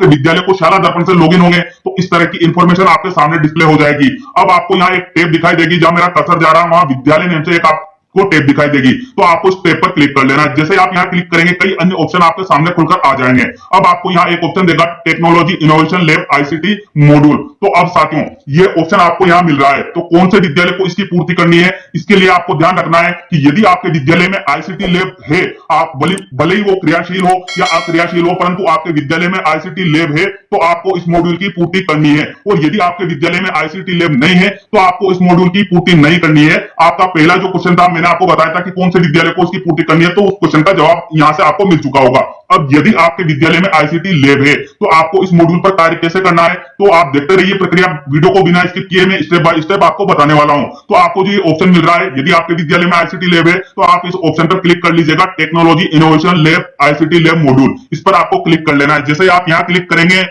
विद्यालय को शाला दर्पण से लॉगिन होंगे तो इस तरह की इंफॉर्मेशन आपके सामने डिस्प्ले हो जाएगी। अब आपको यहाँ एक टैब दिखाई देगी, जहां मेरा कर्सर जा रहा है वहां विद्यालय नेम से एक आपको टैब दिखाई देगी, तो आपको उस टैब पर क्लिक कर लेना है। जैसे आप यहाँ क्लिक करेंगे कई अन्य ऑप्शन आपके सामने खुलकर आ जाएंगे। अब आपको यहाँ एक ऑप्शन देगा technology innovation lab ICT module. तो अब साथियों ये ऑप्शन आपको यहाँ मिल रहा है, तो कौन से विद्यालय को इसकी पूर्ति करनी है, इसके लिए आपको ध्यान रखना है कि यदि आपके विद्यालय में आईसीटी लैब है, आप भले ही वो क्रियाशील हो या अक्रियाशील हो, परंतु आपके विद्यालय में आईसीटी लैब है तो आपको इस मॉड्यूल की पूर्ति करनी है। और यदि आपके विद्यालय में आईसीटी लैब नहीं है तो आपको इस मॉड्यूल की पूर्ति नहीं करनी है। आपका पहला जो क्वेश्चन था मैंने आपको बताया था कि कौन से विद्यालय को इसकी पूर्ति करनी है, तो उस क्वेश्चन का जवाब यहां से आपको मिल चुका होगा। अब यदि आपके विद्यालय में आईसीटी लैब है तो आपको इस मॉड्यूल पर कार्य कैसे करना है, तो आप देखते रहिए प्रक्रिया, वीडियो को बिना स्किप किए मैं स्टेप बाय स्टेप आपको बताने वाला हूं। तो आपको जो ये ऑप्शन मिल रहा है, यदि आपके विद्यालय में आईसीटी लैब है तो आप इस ऑप्शन पर क्लिक कर लीजिएगा, technology innovation lab ICT lab module, इस पर आपको क्लिक कर लेना है। जैसे आप यहां क्लिक करेंगे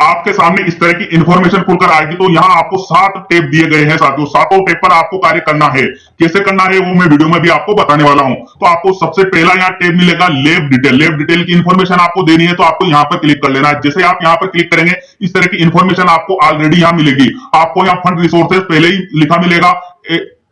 आपके सामने इस तरह की इंफॉर्मेशन खुलकर आएगी। तो यहाँ आपको 7 टैब दिए गए हैं साथियों, 7 टैब पर आपको कार्य करना है। कैसे करना है वो मैं वीडियो में भी आपको बताने वाला हूं। तो आपको सबसे पहला यहाँ टैब मिलेगा लैब डिटेल। लैब डिटेल की इंफॉर्मेशन आपको देनी है तो आपको यहाँ पर क्लिक कर लेना है। जैसे आप यहाँ पर क्लिक करेंगे इस तरह की इंफॉर्मेशन आपको ऑलरेडी यहाँ मिलेगी। आपको यहाँ फंड रिसोर्सेज पहले ही लिखा मिलेगा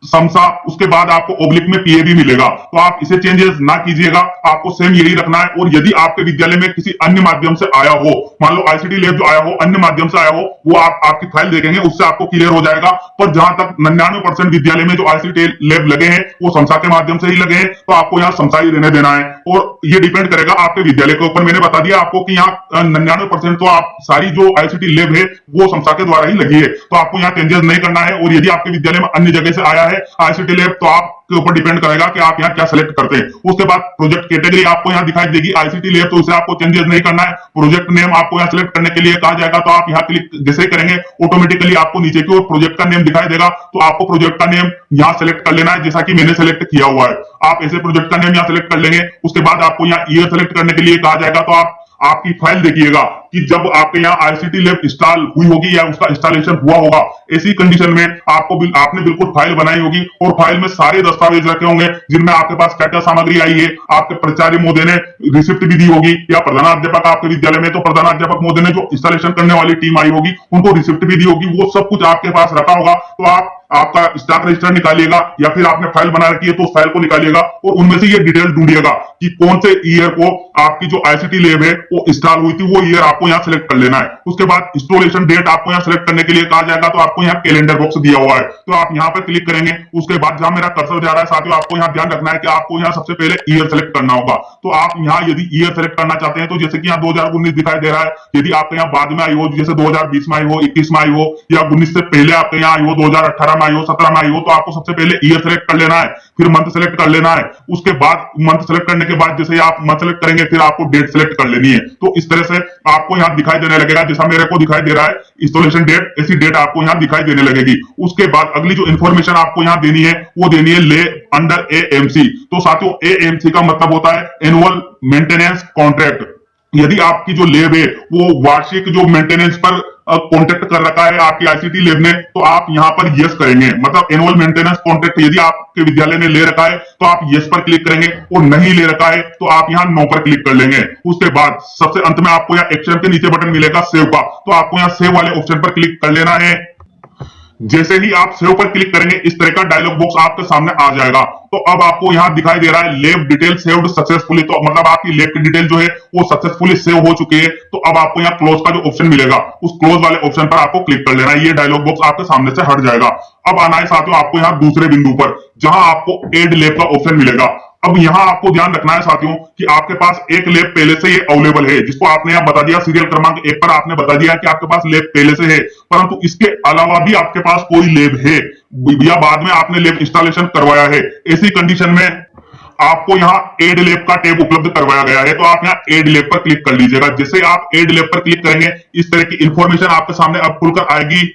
समसा, उसके बाद आपको ओब्लिक में पीएबी मिलेगा, तो आप इसे चेंजेस ना कीजिएगा, आपको सेम यही रखना है। और यदि आपके विद्यालय में किसी अन्य माध्यम से आया हो, मान लो आईसीटी लैब जो आया हो अन्य माध्यम से आया हो, वो आप आपकी फाइल देखेंगे उससे आपको क्लियर हो जाएगा। पर जहां तक 99% विद्यालय में जो आईसीटी लैब लगे हैं वो समसा के माध्यम से ही लगे हैं, तो आपको यहाँ समसा ही रहने देना है। और ये डिपेंड करेगा आपके विद्यालय के ऊपर। मैंने बता दिया आपको कि यहाँ 99% तो आप सारी जो आईसीटी लैब है वो समसा के द्वारा ही लगी है, तो आपको यहाँ चेंजेस नहीं करना है। और यदि आपके विद्यालय में अन्य जगह से आया है आईसीटी लैब तो आपके ऊपर डिपेंड करेगा कि आप यहाँ क्या सेलेक्ट करते हैं। उसके बाद प्रोजेक्ट कैटेगरी आपको यहाँ दिखाई देगी आईसीटी लैब, तो इसे आपको चेंजेस नहीं करना है। प्रोजेक्ट नेम आपको यहाँ सेलेक्ट करने के लिए कहा जाएगा, तो आप यहाँ क्लिक जैसे ही करेंगे ऑटोमेटिकली आपको नीचे की ओर प्रोजेक्ट का नेम दिखाई देगा, तो आपको प्रोजेक्ट का नेम यहाँ सेलेक्ट कर लेना है जैसा कि मैंने सेलेक्ट किया हुआ है। आप ऐसे प्रोजेक्ट का नेम यहाँ सेलेक्ट कर लेंगे। उसके बाद आपको यहाँ ईयर सेलेक्ट करने के लिए कहा जाएगा, तो आप आपकी फाइल देखिएगा कि जब आपके यहाँ आईसीटी लैब इंस्टॉल हुई होगी या उसका इंस्टॉलेशन हुआ होगा, ऐसी कंडीशन में आपने बिल्कुल फाइल बनाई होगी और फाइल में सारे दस्तावेज रखे होंगे जिनमें आपके पास क्या क्या सामग्री आई है। आपके प्राचार्य महोदय ने रिसिप्ट भी दी होगी, या प्रधानाध्यापक आपके विद्यालय में तो प्रधानाध्यापक महोदय ने जो इंस्टॉलेशन करने वाली टीम आई होगी उनको रिसिप्ट भी दी होगी, वो सब कुछ आपके पास रखा होगा। तो आप आपका स्टॉक रजिस्टर निकालिएगा या फिर आपने फाइल बना रखी है तो उस फाइल को निकालिएगा और उनमें से ये डिटेल ढूंढिएगा कि कौन से ईयर को आपकी जो आईसीटी लैब है वो इंस्टॉल हुई थी, वो ईयर आपको यहाँ सेलेक्ट कर लेना है। उसके बाद इंस्टॉलेशन डेट आपको यहाँ सेलेक्ट करने के लिए कहा जाएगा, तो आपको यहाँ कैलेंडर बॉक्स दिया हुआ है, तो आप यहाँ पर क्लिक करेंगे। उसके बाद जहां मेरा कर्सर जा रहा है साथियों, आपको यहाँ ध्यान रखना है कि आपको यहाँ सबसे पहले ईयर सेलेक्ट करना होगा। तो आप यहाँ यदि ईयर सेलेक्ट करना चाहते हैं तो जैसे कि यहाँ 2019 दिखाई दे रहा है, यदि आपके यहाँ बाद में आई हो, जैसे 2020 में आई हो, 21 में आई हो या 19 से पहले आपके यहाँ आई हो, 2018 में आई हो, 17 में आई हो, तो आपको सबसे पहले ईयर सेलेक्ट कर लेना है, फिर मंथ सेलेक्ट कर लेना है। उसके बाद मंथ सेलेक्ट करने के बाद जैसे आप मंथ सेलेक्ट करेंगे फिर आपको डेट सेलेक्ट कर लेनी है। तो इस तरह से आपको यहाँ दिखाई देने लगेगा, जैसा मेरे को दिखाई दे रहा है इंस्टॉलेशन डेट, ऐसी डेट आपको यहाँ दिखाई देने लगेगी। उसके बाद अगली जो इन्फॉर्मेशन आपको यहाँ देनी है वो देनी है ले अंडर एएमसी। तो साथियों एएमसी का मतलब होता है एनुअल मेंटेनेंस कॉन्ट्रैक्ट। यदि आपकी जो लैब है वो वार्षिक जो मेंटेनेंस पर कॉन्ट्रैक्ट कर रखा है आपकी आईसीटी लैब ने, तो आप यहाँ पर यस करेंगे, मतलब एनुअल मेंटेनेंस कॉन्ट्रैक्ट यदि आपके विद्यालय ने ले रखा है तो आप यस पर क्लिक करेंगे, और नहीं ले रखा है तो आप यहाँ नो पर क्लिक कर लेंगे। उसके बाद सबसे अंत में आपको यहाँ एक्शन के नीचे बटन मिलेगा सेव का, तो आपको यहाँ सेव वाले ऑप्शन पर क्लिक कर लेना है। जैसे ही आप सेव पर क्लिक करेंगे इस तरह का डायलॉग बॉक्स आपके सामने आ जाएगा। तो अब आपको यहाँ दिखाई दे रहा है लैब डिटेल सेव्ड सक्सेसफुली, तो मतलब आपकी लैब की डिटेल जो है वो सक्सेसफुली सेव हो चुकी है। तो अब आपको यहाँ क्लोज का जो ऑप्शन मिलेगा उस क्लोज वाले ऑप्शन पर आपको क्लिक कर लेना है, ये डायलॉग बॉक्स आपके सामने से हट जाएगा। अब आना है साथियों आपको यहाँ दूसरे बिंदु पर जहां आपको एड लैब का ऑप्शन मिलेगा। अब यहाँ आपको ध्यान रखना है साथियों कि आपके पास एक लैब पहले से ये अवेलेबल है, जिसको आपने यहाँ बता दिया सीरियल क्रमांक 1 पर आपने बता दिया कि आपके पास लैब पहले से है, परंतु इसके अलावा भी आपके पास कोई लैब है या बाद में आपने लैब इंस्टॉलेशन करवाया है, ऐसी कंडीशन में आपको यहाँ एड लैब का टैब उपलब्ध करवाया गया है। तो आप यहाँ एड लैब पर क्लिक कर लीजिएगा। जैसे आप एड लैब पर क्लिक करेंगे इस तरह की इंफॉर्मेशन आपके सामने अब खुलकर आएगी।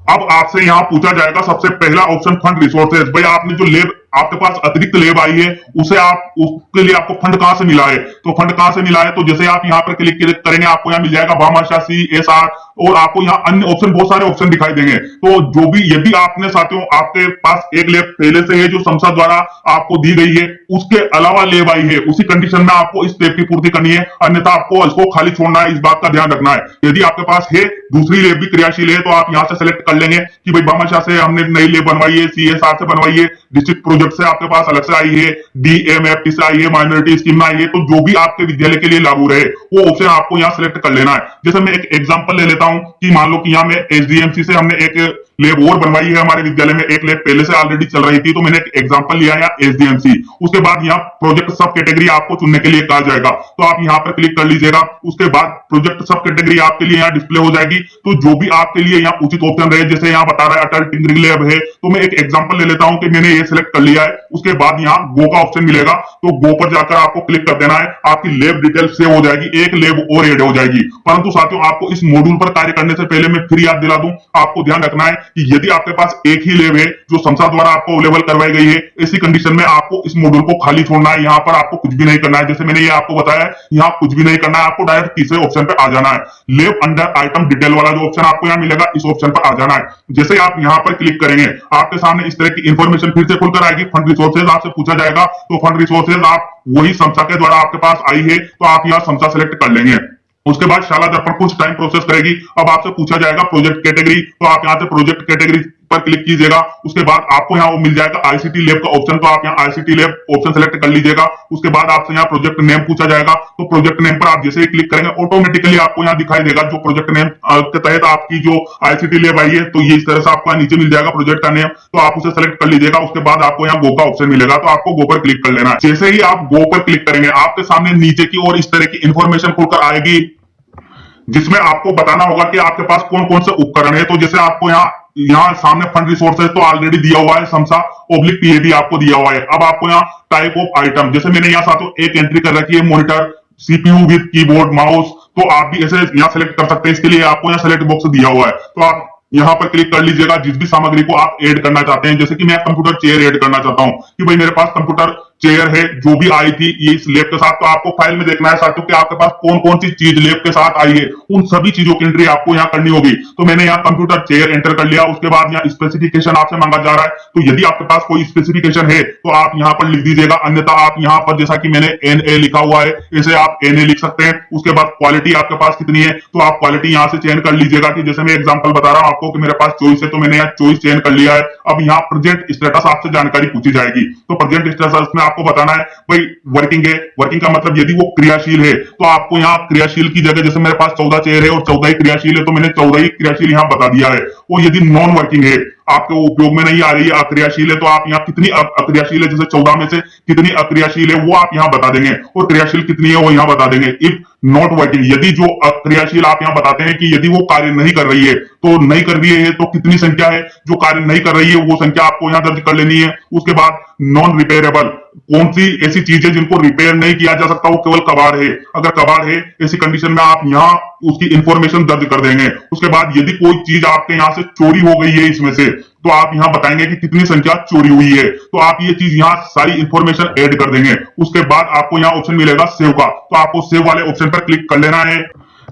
अब आपसे यहाँ पूछा जाएगा सबसे पहला ऑप्शन फंड रिसोर्सेज। भाई आपने जो लैब आपके पास अतिरिक्त लैब आई है उसे आप उसके लिए आपको फंड कहां से मिला है, तो फंड कहां से मिला है, तो जैसे आप यहाँ पर क्लिक करेंगे आपको यहाँ मिल जाएगा भामाशाह CSR और आपको यहाँ अन्य ऑप्शन, बहुत सारे ऑप्शन दिखाई देंगे। तो जो भी, यदि आपने साथियों आपके पास एक लेब पहले से है जो समसा द्वारा आपको दी गई है, उसके अलावा लेब आई है, उसी कंडीशन में आपको इस लेब की पूर्ति करनी है, अन्यथा आपको इसको खाली छोड़ना है। इस बात का ध्यान रखना है। यदि आपके पास है, दूसरी लेब भी क्रियाशील है, तो आप यहाँ से सेलेक्ट कर लेंगे कि भाई भामाशाह से हमने नई लेब बनवाई है, CSR से बनवाई है, डिस्ट्रिक्ट प्रोजेक्ट से आपके पास अलग से आई है, DMFT से आई है, माइनॉरिटी स्कीम में आई है। तो जो भी आपके विद्यालय के लिए लागू रहे वो ऑप्शन आपको यहाँ सेलेक्ट कर लेना है। जैसे मैं एक एग्जांपल ले लेता हूं कि मान लो कि यहाँ में SDMC से हमने एक लेब और बनवाई है, हमारे विद्यालय में एक लेब पहले से ऑलरेडी चल रही थी, तो मैंने एक एग्जांपल लिया है SDMC। उसके बाद यहाँ प्रोजेक्ट सब कैटेगरी आपको चुनने के लिए कहा जाएगा, तो आप यहाँ पर क्लिक कर लीजिएगा। उसके बाद प्रोजेक्ट सब कैटेगरी आपके लिए यहाँ डिस्प्ले हो जाएगी। तो जो भी आपके लिए यहाँ उचित ऑप्शन रहे, जैसे यहाँ बता रहा है अटल टिंकरिंग लैब है, तो मैं एक एग्जांपल ले लेता हूं कि मैंने ये सिलेक्ट कर लिया है। उसके बाद यहाँ गो का ऑप्शन मिलेगा, तो गो पर जाकर आपको क्लिक कर देना है। आपकी लैब डिटेल सेव हो जाएगी, एक लैब और ऐड हो जाएगी। परंतु साथियों आपको इस मॉड्यूल पर कार्य करने से पहले मैं फिर याद दिला दूं, आपको ध्यान रखना है कि यदि आपके पास एक ही लैब है जो समसा द्वारा आपको अवेलेबल करवाई गई है, ऐसी कंडीशन में आपको इस मॉड्यूल को खाली छोड़ना है। यहाँ पर आपको कुछ भी नहीं करना है, जैसे मैंने ये आपको बताया, यहाँ कुछ भी नहीं करना है, आपको डायरेक्ट तीसरे ऑप्शन पे आ जाना है। लैब अंडर आइटम डिटेल वाला जो ऑप्शन आपको यहाँ मिलेगा, इस ऑप्शन पर आ जाना है। जैसे आप यहाँ पर क्लिक करेंगे, आपके सामने इस तरह की इंफॉर्मेशन फिर से खुलकर आएगी। फंड रिसोर्सेज आपसे पूछा जाएगा, तो फंड रिसोर्सेज आप वही समसा के द्वारा आपके पास आई है, तो आप यहाँ समसा सेलेक्ट कर लेंगे। उसके बाद शाला दर्पण कुछ टाइम प्रोसेस करेगी। अब आपसे पूछा जाएगा प्रोजेक्ट कैटेगरी, तो आप यहाँ से प्रोजेक्ट कैटेगरी पर क्लिक कीजिएगा। उसके बाद आपको यहाँ वो मिल जाएगा ICT लैब का ऑप्शन, तो आप यहाँ ICT लैब ऑप्शन सेलेक्ट कर लीजिएगा। उसके बाद आपसे यहाँ प्रोजेक्ट नेम पूछा जाएगा, तो प्रोजेक्ट नेम पर आप जैसे ही क्लिक करेंगे ऑटोमेटिकली आपको यहाँ दिखाई देगा जो प्रोजेक्ट नेम के तहत आपकी जो ICT लैब आई है, तो ये इस तरह से आपको नीचे मिल जाएगा प्रोजेक्ट का नेम, तो आप उसे सेलेक्ट कर लीजिएगा। उसके बाद आपको यहाँ गो का ऑप्शन मिलेगा, तो आपको गो पर क्लिक कर लेना है। जैसे ही आप गो पर क्लिक करेंगे, आपके सामने नीचे की ओर इस तरह की इंफॉर्मेशन खुलकर आएगी, जिसमें आपको बताना होगा कि आपके पास कौन कौन से उपकरण है। तो जैसे आपको यहाँ सामने फंड रिसोर्सेज तो ऑलरेडी दिया हुआ है, समसा ओब्लिक PAB आपको दिया हुआ है। अब आपको यहाँ टाइप ऑफ आइटम, जैसे मैंने यहाँ साथों एक एंट्री कर रखी है monitor CPU with keyboard mouse, तो आप भी ऐसे यहाँ सेलेक्ट कर सकते हैं। इसके लिए आपको यहाँ सेलेक्ट बॉक्स दिया हुआ है, तो आप यहाँ पर क्लिक कर लीजिएगा जिस भी सामग्री को आप ऐड करना चाहते हैं। जैसे कि मैं कंप्यूटर चेयर ऐड करना चाहता हूँ कि भाई मेरे पास कंप्यूटर चेयर है जो भी आई थी ये इस लैब के साथ, तो आपको फाइल में देखना है साथियों कि आपके पास कौन कौन सी चीज लैब के साथ आई है, उन सभी चीजों की एंट्री आपको यहाँ करनी होगी। तो मैंने यहाँ कंप्यूटर चेयर एंटर कर लिया। उसके बाद यहाँ स्पेसिफिकेशन आपसे मांगा जा रहा है, तो यदि आपके पास कोई स्पेसिफिकेशन है तो आप यहाँ पर लिख दीजिएगा, अन्यथा आप यहाँ पर जैसा कि मैंने NA लिखा हुआ है इसे आप NA लिख सकते हैं। उसके बाद क्वालिटी आपके पास कितनी है, तो आप क्वालिटी यहाँ से चेंज कर लीजिएगा कि जैसे मैं एग्जाम्पल बता रहा हूँ आपको कि मेरे पास चॉइस है, तो मैंने यहाँ चॉइस चेंज कर लिया है। अब यहाँ प्रेजेंट स्टेटस आपसे जानकारी पूछी जाएगी, तो प्रेजेंट स्टेटस में आपको बताना है भाई वर्किंग है। वर्किंग का मतलब यदि वो क्रियाशील है तो आपको यहाँ क्रियाशील की जगह, जैसे मेरे पास 14 चेयर है और 14 ही क्रियाशील है, तो मैंने 14 ही क्रियाशील यहाँ बता दिया है। और यदि नॉन वर्किंग है, आपके उपयोग में नहीं आ रही है, अक्रियाशील है, तो आप यहाँ कितनी अक्रियाशील है, जैसे 14 में से कितनी अक्रियाशील है वो आप यहाँ बता देंगे, और क्रियाशील कितनी है वो यहाँ बता देंगे। इफ नॉट वर्किंग, यदि जो अक्रियाशील आप यहाँ बताते हैं कि यदि वो कार्य नहीं कर रही है, तो नहीं कर रही है तो कितनी संख्या है जो कार्य नहीं कर रही है, वो संख्या आपको यहाँ दर्ज कर लेनी है। उसके बाद नॉन रिपेयरेबल, कौन सी ऐसी चीज है जिनको रिपेयर नहीं किया जा सकता, वो केवल कबाड़ है। अगर कबाड़ है ऐसी कंडीशन में आप यहाँ उसकी इंफॉर्मेशन दर्ज कर देंगे। उसके बाद यदि कोई चीज आपके यहाँ से चोरी हो गई है इसमें से, तो आप यहाँ बताएंगे कि कितनी संख्या चोरी हुई है, तो आप ये चीज यहाँ सारी इंफॉर्मेशन ऐड कर देंगे। उसके बाद आपको यहाँ ऑप्शन मिलेगा सेव का, तो आपको सेव वाले ऑप्शन पर क्लिक कर लेना है।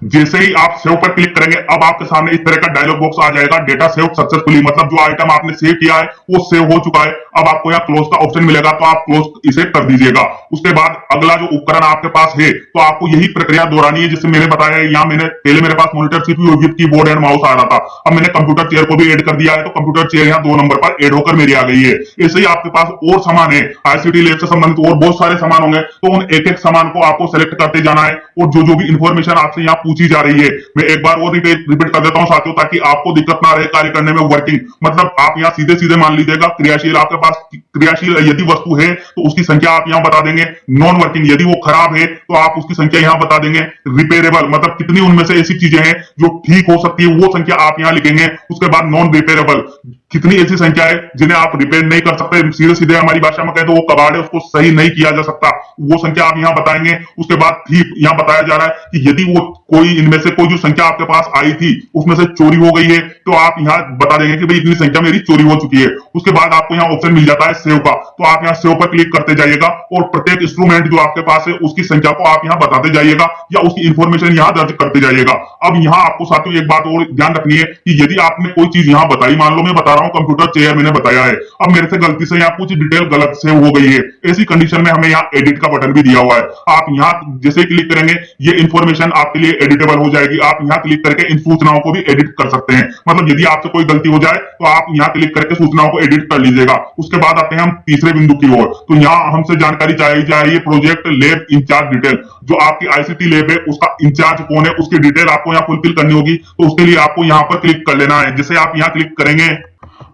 जैसे ही आप सेव पर क्लिक करेंगे, अब आपके सामने इस तरह का डायलॉग बॉक्स आ जाएगा, डेटा सेव सक्सेसफुली, मतलब जो आइटम आपने सेव किया है वो सेव हो चुका है। अब आपको यहाँ क्लोज का ऑप्शन मिलेगा, तो आप क्लोज इसे कर दीजिएगा। उसके बाद अगला जो उपकरण आपके पास है, तो आपको यही प्रक्रिया दोहरानी है जिससे मैंने बताया है। यहाँ मैंने पहले मेरे पास monitor CPU with keyboard and mouse आ रहा था, अब मैंने कंप्यूटर चेयर को भी ऐड कर दिया है, तो कंप्यूटर चेयर यहाँ 2 नंबर पर ऐड होकर मेरी आ गई है। ऐसे ही आपके पास और सामान है, ICT लैब से संबंधित और बहुत सारे सामान होंगे, तो उन एक एक सामान को आपको सेलेक्ट करते जाना है। और जो जो भी इंफॉर्मेशन आपसे यहाँ पूछी जा रही है, मैं एक बार और रिपीट कर देता हूं साथियों, ताकि आपको दिक्कत ना रहे कार्य करने में। वर्किंग मतलब आप यहाँ सीधे सीधे मान लीजिएगा, क्रियाशील आपके पास क्रियाशील यदि वस्तु है तो उसकी संख्या आप यहाँ बता देंगे। नॉन वर्किंग यदि वो खराब है तो आप उसकी संख्या यहाँ बता देंगे। रिपेयरेबल मतलब कितनी उनमें से ऐसी चीजें हैं जो ठीक हो सकती है, वो संख्या आप यहाँ लिखेंगे। उसके बाद नॉन रिपेयरेबल, कितनी ऐसी संख्या है जिन्हें आप रिपेयर नहीं कर सकते, सीधे सीधे हमारी भाषा में कहे तो वो कबाड़ है, उसको सही नहीं किया जा सकता, वो संख्या आप यहाँ बताएंगे। उसके बाद ठीक यहाँ बताया जा रहा है कि यदि वो कोई इनमें से कोई जो संख्या आपके पास आई थी उसमें से चोरी हो गई है, तो आप यहाँ बता देंगे कि भाई इतनी संख्या मेरी चोरी हो चुकी है। उसके बाद आपको यहाँ ऑप्शन मिल जाता है सेव का, तो आप यहाँ सेव पर क्लिक करते जाइएगा और प्रत्येक इंस्ट्रूमेंट जो आपके पास है उसकी संख्या को आप यहाँ बताते जाइएगा या उसकी इंफॉर्मेशन यहाँ दर्ज करते जाइएगा। अब यहाँ आपको साथियों एक बात और ध्यान रखनी है कि यदि आपने कोई चीज यहाँ बताई, मान लो मैं बता रहा हूँ कंप्यूटर चेयर मैंने बताया है, अब मेरे से गलती से यहाँ कुछ डिटेल गलत सेव हो गई है, ऐसी कंडीशन में हमें यहाँ एडिट का बटन भी दिया हुआ है। आप यहाँ जैसे क्लिक करेंगे ये इंफॉर्मेशन आपके लिए एडिटेबल हो जाएगी। आप यहाँ क्लिक करके इन सूचनाओं को भी एडिट कर सकते हैं। मतलब यदि आपसे कोई गलती हो जाए तो आप यहाँ क्लिक करके सूचनाओं को एडिट कर लीजिएगा। उसके बाद आते हैं हम तीसरे बिंदु की ओर। तो यहाँ हमसे जानकारी चाहिए जा रही है प्रोजेक्ट लैब इंचार्ज डिटेल, जो आपकी आईसीटी लैब है उसका इंचार्ज कौन है उसकी डिटेल आपको यहाँ फुलफिल करनी होगी। तो उसके लिए आपको यहाँ पर क्लिक कर लेना है। जैसे आप यहाँ क्लिक करेंगे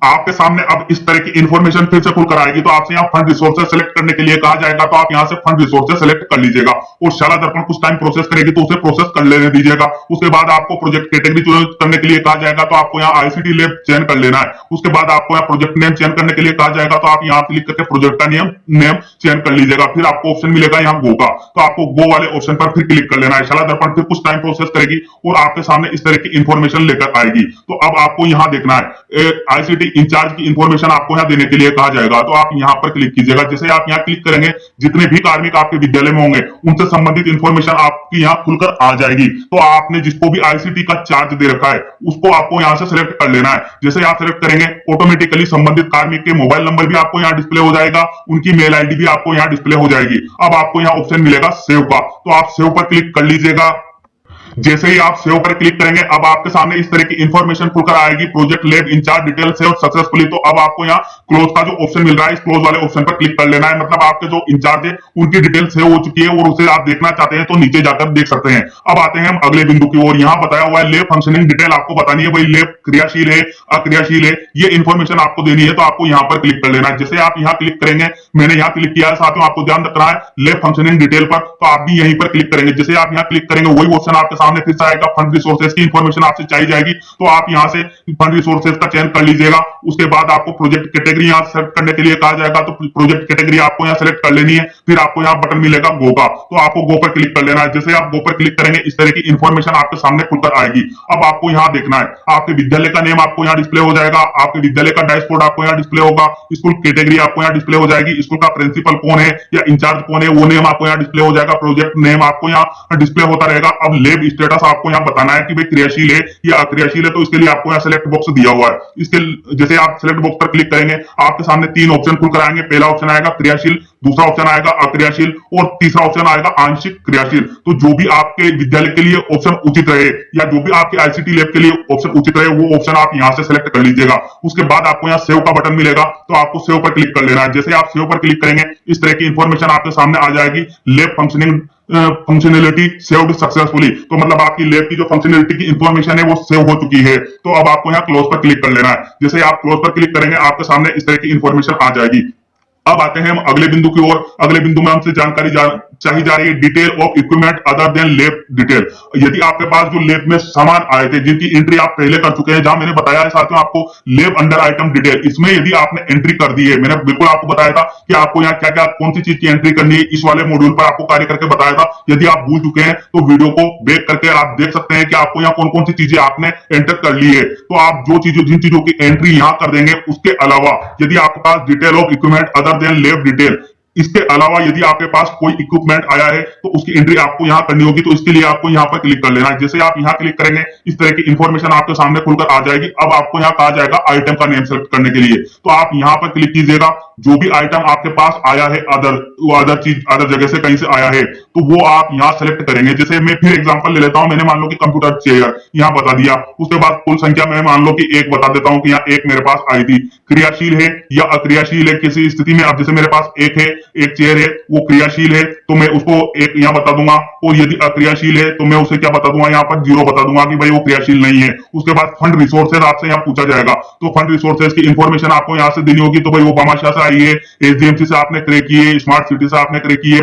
आपके सामने अब इस तरह की इंफॉर्मेशन फिर से खुलकर आएगी। तो आपसे यहाँ फंड रिसोर्सेज सेलेक्ट करने के लिए कहा जाएगा, तो आप यहाँ से फंड रिसोर्सेज सेलेक्ट कर लीजिएगा और शाला दर्पण कुछ टाइम प्रोसेस करेगी तो उसे प्रोसेस कर लेने दीजिएगा। उसके बाद आपको प्रोजेक्ट कैटेगरी चूज करने के लिए कहा जाएगा, तो आपको यहाँ आईसीटी लैब चयन कर लेना है। उसके बाद आपको यहाँ प्रोजेक्ट नेम चयन करने के लिए कहा जाएगा, तो आप यहाँ क्लिक करके प्रोजेक्ट का नेम चयन कर लीजिएगा। फिर आपको ऑप्शन मिलेगा यहाँ गो का, तो आपको गो वाले ऑप्शन पर फिर क्लिक कर लेना है। शाला दर्पण फिर कुछ टाइम प्रोसेस करेगी और आपके सामने इस तरह की इंफॉर्मेशन लेकर आएगी। तो अब आपको यहाँ देखना है आईसीटी इंचार्ज की इंफॉर्मेशन आपको यहाँ देने के लिए कहा जाएगा, तो आप यहाँ पर क्लिक कीजिएगा। जैसे आप यहाँ क्लिक करेंगे जितने भी कार्मिक आपके विद्यालय में होंगे उनसे संबंधित इंफॉर्मेशन आपकी यहाँ खुलकर आ जाएगी। तो आपने जिसको भी आईसीटी का चार्ज दे रखा है उसको आपको यहाँ से सिलेक्ट कर लेना है। जैसे आप सिलेक्ट करेंगे ऑटोमेटिकली संबंधित कार्मिक के मोबाइल नंबर भी आपको यहाँ डिस्प्ले हो जाएगा, उनकी मेल आईडी भी आपको यहाँ डिस्प्ले हो जाएगी। अब आपको यहाँ ऑप्शन मिलेगा सेव का, तो आप सेव पर क्लिक कर लीजिएगा। जैसे ही आप सेव पर क्लिक करेंगे अब आपके सामने इस तरह की इंफॉर्मेशन खुलकर आएगी, project lab in charge detail save successfully. तो अब आपको यहाँ क्लोज का जो ऑप्शन मिल रहा है इस क्लोज वाले ऑप्शन पर क्लिक कर लेना है। मतलब आपके जो इंचार्ज है उनकी डिटेल सेव हो चुकी है और उसे आप देखना चाहते हैं तो नीचे जाकर देख सकते हैं। अब आते हैं हम अगले बिंदु की ओर। यहाँ बताया हुआ है लैब फंक्शनिंग डिटेल आपको बतानी है, भाई लैब क्रियाशील है अक्रियाशील है, ये इंफॉर्मेशन आपको देनी है। तो आपको यहाँ पर क्लिक कर लेना है। जैसे आप यहाँ क्लिक करेंगे, मैंने यहाँ क्लिक किया है, साथियों आपको ध्यान रखना है लैब फंक्शनिंग डिटेल पर, तो आप भी यहीं पर क्लिक करेंगे। जैसे आप यहाँ क्लिक करेंगे वही ऑप्शन आपके सामने फिर से आएगा, फंड रिसोर्सेज की इंफॉर्मेशन आपसे चाहिए जाएगी, तो आप यहां से फंड रिसोर्सेज का चयन कर लीजिएगा। उसके बाद आपको प्रोजेक्ट कैटेगरी यहां सेलेक्ट करने के लिए कहा जाएगा, तो प्रोजेक्ट कैटेगरी आपको यहां सेलेक्ट कर लेनी है। फिर आपको यहां बटन मिलेगा गो का, तो आपको गो पर क्लिक कर लेना है। जैसे आप गो पर क्लिक करेंगे इस तरह की इंफॉर्मेशन आपके सामने खुलकर आएगी। अब आपको यहां देखना है आपके विद्यालय का नेम आपको यहां डिस्प्ले हो जाएगा, आपके विद्यालय का डैशबोर्ड आपको यहां डिस्प्ले होगा, स्कूल कैटेगरी आपको यहां डिस्प्ले हो जाएगी, स्कूल का प्रिंसिपल कौन है या इंचार्ज कौन है वो नेम आपको यहां डिस्प्ले हो जाएगा, प्रोजेक्ट नेम आपको यहां डिस्प्ले होता रहेगा। अब लैब स्टेटस आपको यहां बताना है कि भाई क्रियाशील है या अक्रियाशील है, तो इसके लिए आपको यहाँ सेलेक्ट बॉक्स दिया हुआ है। इसके जैसे आप सेलेक्ट बॉक्स पर क्लिक करेंगे आपके सामने तीन ऑप्शन खुलकर आएंगे। पहला ऑप्शन आएगा क्रियाशील, दूसरा ऑप्शन आएगा अक्रियाशील और तीसरा ऑप्शन आएगा आंशिक क्रियाशील। तो जो भी आपके विद्यालय के लिए ऑप्शन उचित रहे या जो भी आपके आईसीटी लैब के लिए ऑप्शन उचित रहे वो ऑप्शन आप यहाँ से सेलेक्ट कर लीजिएगा। उसके बाद आपको यहाँ सेव का बटन मिलेगा, तो आपको सेव पर क्लिक कर लेना है। जैसे आप सेव पर क्लिक करेंगे इस तरह की इंफॉर्मेशन आपके सामने आ जाएगी, lab functioning functionality saved successfully. तो मतलब आपकी लैब की जो फंक्शनलिटी की इंफॉर्मेशन है वो सेव हो चुकी है। तो अब आपको यहाँ क्लोज पर क्लिक कर लेना है। जैसे आप क्लोज पर क्लिक करेंगे आपके सामने इस तरह की इंफॉर्मेशन आ जाएगी। अब आते हैं हम अगले बिंदु की ओर। अगले बिंदु में हमसे जानकारी चाहिए जा रही है detail of equipment other than lab detail. यदि आपके पास जो लैब में सामान आए थे जिनकी एंट्री आप पहले कर चुके हैं, जहां मैंने बताया है साथियों आपको लैब अंडर आइटम डिटेल, इसमें यदि आपने एंट्री कर दी है, मैंने बिल्कुल आपको बताया था कि आपको यहाँ क्या क्या कौन सी चीज की एंट्री करनी है, इस वाले मॉड्यूल पर आपको कार्य करके बताया था। यदि आप भूल चुके हैं तो वीडियो को बैक करके आप देख सकते हैं कि आपको यहाँ कौन कौन सी चीजें आपने एंटर कर ली है। तो आप जो चीजों जिन चीजों की एंट्री यहाँ कर देंगे उसके अलावा यदि आपके पास detail of equipment other than lab detail, इसके अलावा यदि आपके पास कोई इक्विपमेंट आया है तो उसकी एंट्री आपको यहां करनी होगी। तो इसके लिए आपको यहां पर क्लिक कर लेना है। जैसे आप यहां क्लिक करेंगे इस तरह की इंफॉर्मेशन आपके सामने खुलकर आ जाएगी। अब आपको यहां कहा जाएगा आइटम का नेम सेलेक्ट करने के लिए, तो आप यहां पर क्लिक कीजिएगा। जो भी आइटम आपके पास आया है अदर जगह से कहीं से आया है तो वो आप यहां सेलेक्ट करेंगे। जैसे मैं फिर एग्जांपल ले लेता हूं, मैंने मान लो कि कंप्यूटर चेयर यहां बता दिया, उसके बाद कुल संख्या मैं मान लो कि एक बता देता हूं कि यहाँ एक मेरे पास आई थी। क्रियाशील है या अक्रियाशील है किसी स्थिति में, अब जैसे मेरे पास एक है, एक चेयर है वो क्रियाशील है तो मैं उसको एक यहाँ बता दूंगा, और यदि अक्रियाशील है तो मैं उसे क्या बता दूंगा, यहाँ पर 0 बता दूंगा कि भाई वो क्रियाशील नहीं है। उसके बाद फंड रिसोर्सेज आपसे यहाँ पूछा जाएगा, तो फंड रिसोर्सेज की इंफॉर्मेशन आपको यहाँ से देनी होगी। तो भाई वो बामाशाह से आई है, एसडीएमसी से आपने क्रय की है, स्मार्ट सिटी से आपने क्रय की है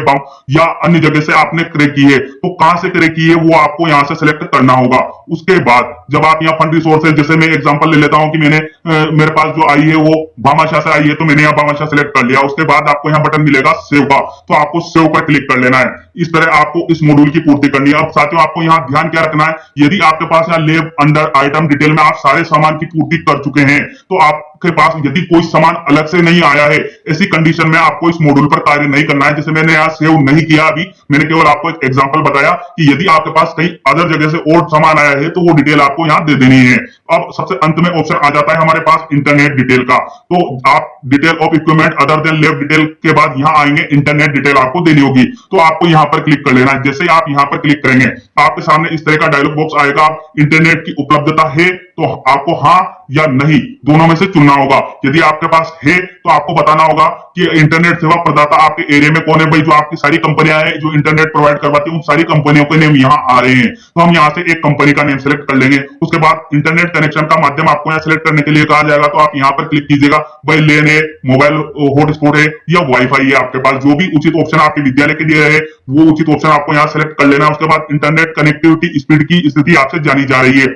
या अन्य जगह से आपने क्रय की है, तो कहां से क्रय की है वो आपको यहाँ से सिलेक्ट करना होगा। उसके बाद जब आप यहाँ फंड रिसोर्सेज, जैसे मैं एग्जांपल ले लेता हूं कि मेरे पास जो आई है वो बामाशाह से आई है, तो मैंने यहाँ बामाशाह सिलेक्ट कर लिया। उसके बाद आपको यहाँ बटन मिलेगा सेव का, तो आपको सेव पर क्लिक कर लेना है। इस तरह आपको इस मॉड्यूल की पूर्ति करनी है। अब साथियों आपको यहाँ ध्यान क्या रखना है, यदि आपके पास यहाँ लेव अंडर आइटम डिटेल में आप सारे सामान की पूर्ति कर चुके हैं, तो आपके पास यदि कोई सामान अलग से नहीं आया है, ऐसी कंडीशन में आपको इस मॉड्यूल पर कार्य नहीं करना है। जैसे मैंने यहाँ सेव नहीं किया, अभी मैंने केवल आपको एक एग्जांपल बताया कि यदि आपके पास कहीं अदर जगह से और सामान आया है तो वो डिटेल आपको यहाँ दे देनी है। अब सबसे अंत में ऑप्शन आ जाता है हमारे पास इंटरनेट डिटेल का, तो आप detail of equipment other then लेव डिटेल के बाद यहाँ आएंगे इंटरनेट डिटेल आपको देनी होगी, तो आपको यहाँ पर क्लिक कर लेना है। जैसे आप यहाँ पर क्लिक करेंगे आपके सामने इस तरह का डायलॉग बॉक्स आएगा, इंटरनेट की उपलब्धता है तो आपको हाँ या नहीं दोनों में से चुनना होगा। यदि आपके पास है तो आपको बताना होगा कि इंटरनेट सेवा प्रदाता आपके एरिया में कौन है। भाई जो आपकी सारी कंपनियां हैं जो इंटरनेट प्रोवाइड करवाती है उन सारी कंपनियों के नेम यहाँ आ रहे हैं, तो हम यहाँ से एक कंपनी का नेम सेलेक्ट कर लेंगे। उसके बाद इंटरनेट कनेक्शन का माध्यम आपको यहाँ सेलेक्ट करने के लिए कहा जाएगा, तो आप यहाँ पर क्लिक कीजिएगा। भाई लेन है, मोबाइल हॉटस्पॉट है या वाईफाई है, आपके पास जो भी उचित ऑप्शन आपके विद्यालय के लिए है वो उचित ऑप्शन आपको यहाँ सेलेक्ट कर लेना है। उसके बाद इंटरनेट कनेक्टिविटी स्पीड की स्थिति आपसे जानी जा रही है,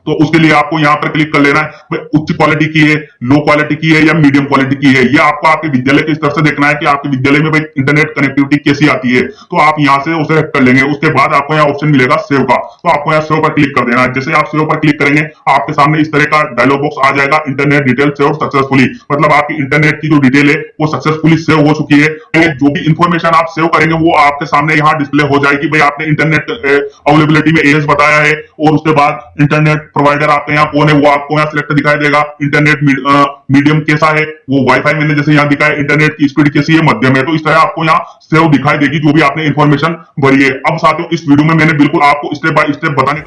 तो उसके लिए आपको यहाँ पर क्लिक कर लेना है। उच्च क्वालिटी की है, लो क्वालिटी की है या मीडियम क्वालिटी की है, ये आपको आपके विद्यालय के स्तर से देखना है कि आपके विद्यालय में भाई इंटरनेट कनेक्टिविटी कैसी आती है, तो आप यहाँ से उसे कर लेंगे। उसके बाद आपको यहाँ ऑप्शन मिलेगा सेव का, तो आपको यहाँ सेव पर क्लिक कर देना है। जैसे आप सेव पर क्लिक करेंगे आपके सामने इस तरह का डायलॉग बॉक्स आ जाएगा, इंटरनेट डिटेल सेव सक्सेसफुली, मतलब आपकी इंटरनेट की जो डिटेल है वो सक्सेसफुली सेव हो चुकी है। जो भी इंफॉर्मेशन आप सेव करेंगे वो आपके सामने यहाँ डिस्प्ले हो जाएगी। भाई आपने इंटरनेट अवेलेबिलिटी में एएस बताया है और उसके बाद इंटरनेट प्रोवाइडर आपके यहाँ कौन है वो आपको यहाँ सिलेक्ट दिखाई देगा। इंटरनेट मीडियम कैसा है, वो वाईफाई मैंने जैसे यहाँ दिखाया, इंटरनेट की स्पीड कैसी है, मध्यम है, तो इस तरह आपको यहाँ सेव दिखाई देगी जो भी आपने इंफॉर्मेशन भरी है। अब साथियों इस वीडियो में मैंने बिल्कुल आपको स्टेप बाय स्टेप बताने